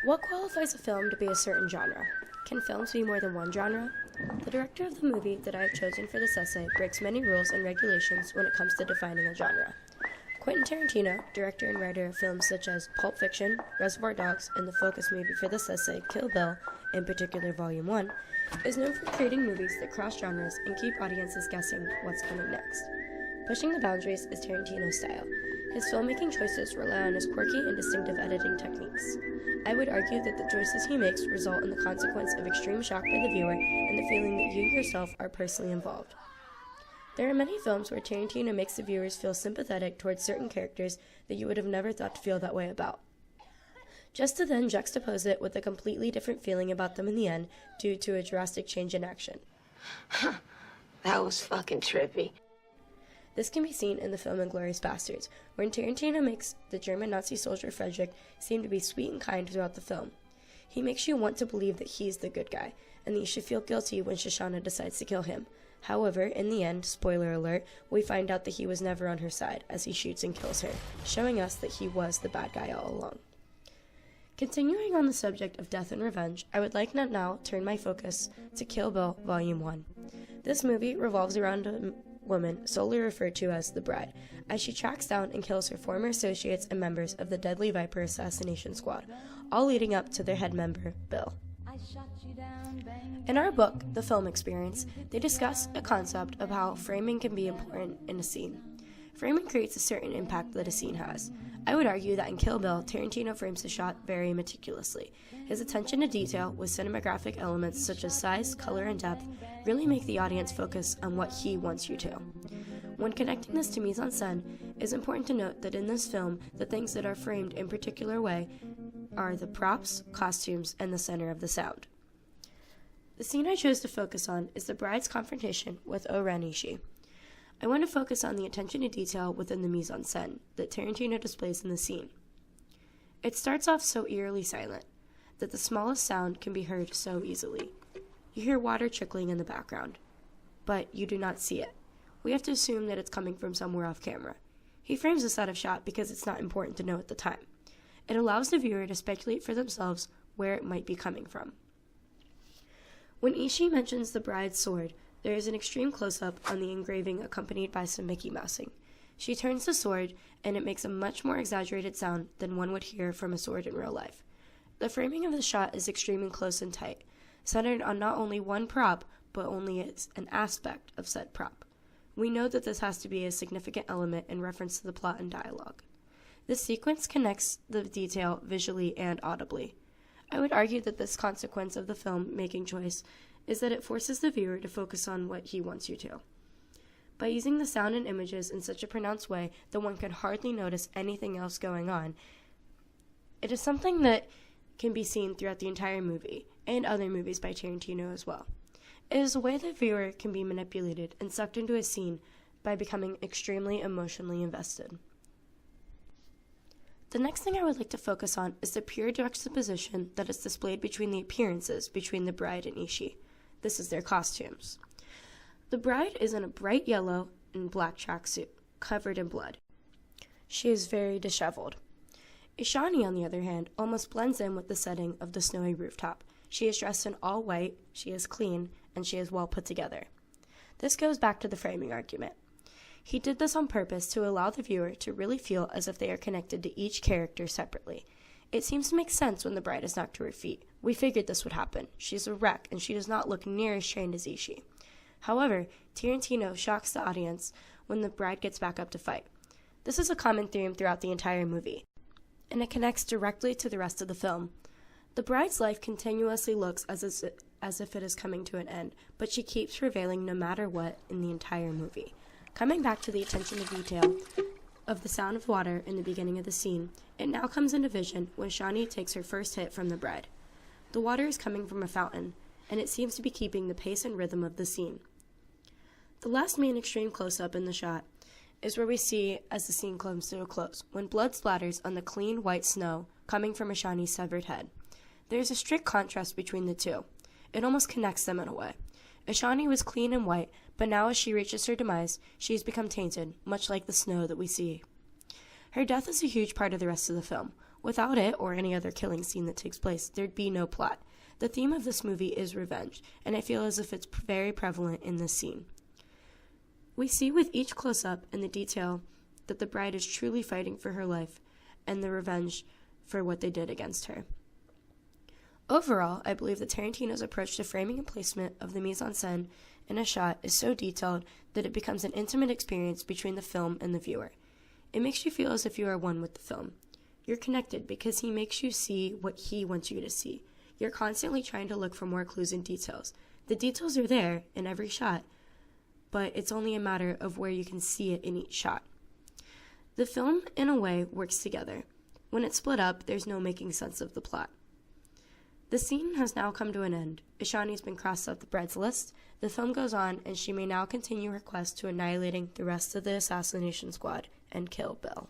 What qualifies a film to be a certain genre? Can films be more than one genre? The director of the movie that I have chosen for this essay breaks many rules and regulations when it comes to defining a genre. Quentin Tarantino, director and writer of films such as Pulp Fiction, Reservoir Dogs, and the focus movie for this essay, Kill Bill, in particular Volume 1, is known for creating movies that cross genres and keep audiences guessing what's coming next. Pushing the boundaries is Tarantino's style. His filmmaking choices rely on his quirky and distinctive editing techniques. I would argue that the choices he makes result in the consequence of extreme shock by the viewer and the feeling that you yourself are personally involved. There are many films where Tarantino makes the viewers feel sympathetic towards certain characters that you would have never thought to feel that way about, just to then juxtapose it with a completely different feeling about them in the end due to a drastic change in action. That was fucking trippy. This can be seen in the film Inglourious Basterds, where Tarantino makes the German Nazi soldier Frederick seem to be sweet and kind throughout the film. He makes you want to believe that he's the good guy, and that you should feel guilty when Shoshana decides to kill him. However, in the end, spoiler alert, we find out that he was never on her side as he shoots and kills her, showing us that he was the bad guy all along. Continuing on the subject of death and revenge, I would like to now turn my focus to Kill Bill Volume 1. This movie revolves around a woman solely referred to as the Bride, as she tracks down and kills her former associates and members of the Deadly Viper assassination squad, all leading up to their head member, Bill. In our book, The Film Experience, they discuss a concept of how framing can be important in a scene. Framing creates a certain impact that a scene has. I would argue that in Kill Bill, Tarantino frames the shot very meticulously. His attention to detail with cinematographic elements such as size, color, and depth really make the audience focus on what he wants you to. When connecting this to Mise-en-Scene, it is important to note that in this film, the things that are framed in a particular way are the props, costumes, and the center of the sound. The scene I chose to focus on is the bride's confrontation with O-Ren Ishii. I want to focus on the attention to detail within the mise-en-scene that Tarantino displays in the scene. It starts off so eerily silent that the smallest sound can be heard so easily. You hear water trickling in the background, but you do not see it. We have to assume that it's coming from somewhere off camera. He frames this out of shot because it's not important to know at the time. It allows the viewer to speculate for themselves where it might be coming from. When Ishii mentions the bride's sword, there is an extreme close-up on the engraving accompanied by some Mickey Mousing. She turns the sword, and it makes a much more exaggerated sound than one would hear from a sword in real life. The framing of the shot is extremely close and tight, centered on not only one prop, but only an aspect of said prop. We know that this has to be a significant element in reference to the plot and dialogue. This sequence connects the detail visually and audibly. I would argue that this consequence of the film-making choice is that it forces the viewer to focus on what he wants you to. By using the sound and images in such a pronounced way that one can hardly notice anything else going on, it is something that can be seen throughout the entire movie, and other movies by Tarantino as well. It is a way the viewer can be manipulated and sucked into a scene by becoming extremely emotionally invested. The next thing I would like to focus on is the pure juxtaposition that is displayed between the appearances between the bride and Ishii. This is their costumes. The bride is in a bright yellow and black tracksuit, covered in blood. She is very disheveled. Ishani, on the other hand, almost blends in with the setting of the snowy rooftop. She is dressed in all white, she is clean, and she is well put together. This goes back to the framing argument. He did this on purpose to allow the viewer to really feel as if they are connected to each character separately. It seems to make sense when the bride is knocked to her feet. We figured this would happen. She's a wreck, and she does not look near as trained as Ishii. However, Tarantino shocks the audience when the bride gets back up to fight. This is a common theme throughout the entire movie, and it connects directly to the rest of the film. The bride's life continuously looks as if it is coming to an end, but she keeps prevailing no matter what in the entire movie. Coming back to the attention to detail of the sound of water in the beginning of the scene, it now comes into vision when Shawnee takes her first hit from the bride. The water is coming from a fountain, and it seems to be keeping the pace and rhythm of the scene. The last main extreme close-up in the shot is where we see as the scene comes to a close, when blood splatters on the clean white snow coming from Ashani's severed head. There is a strict contrast between the two. It almost connects them in a way. Ashani was clean and white, but now as she reaches her demise, she has become tainted, much like the snow that we see. Her death is a huge part of the rest of the film. Without it, or any other killing scene that takes place, there'd be no plot. The theme of this movie is revenge, and I feel as if it's very prevalent in this scene. We see with each close-up and the detail that the bride is truly fighting for her life and the revenge for what they did against her. Overall, I believe that Tarantino's approach to framing and placement of the mise-en-scène in a shot is so detailed that it becomes an intimate experience between the film and the viewer. It makes you feel as if you are one with the film. You're connected because he makes you see what he wants you to see. You're constantly trying to look for more clues and details. The details are there in every shot, but it's only a matter of where you can see it in each shot. The film, in a way, works together. When it's split up, there's no making sense of the plot. The scene has now come to an end. Ishani's been crossed off the bride's list. The film goes on, and she may now continue her quest to annihilating the rest of the assassination squad and kill Bill.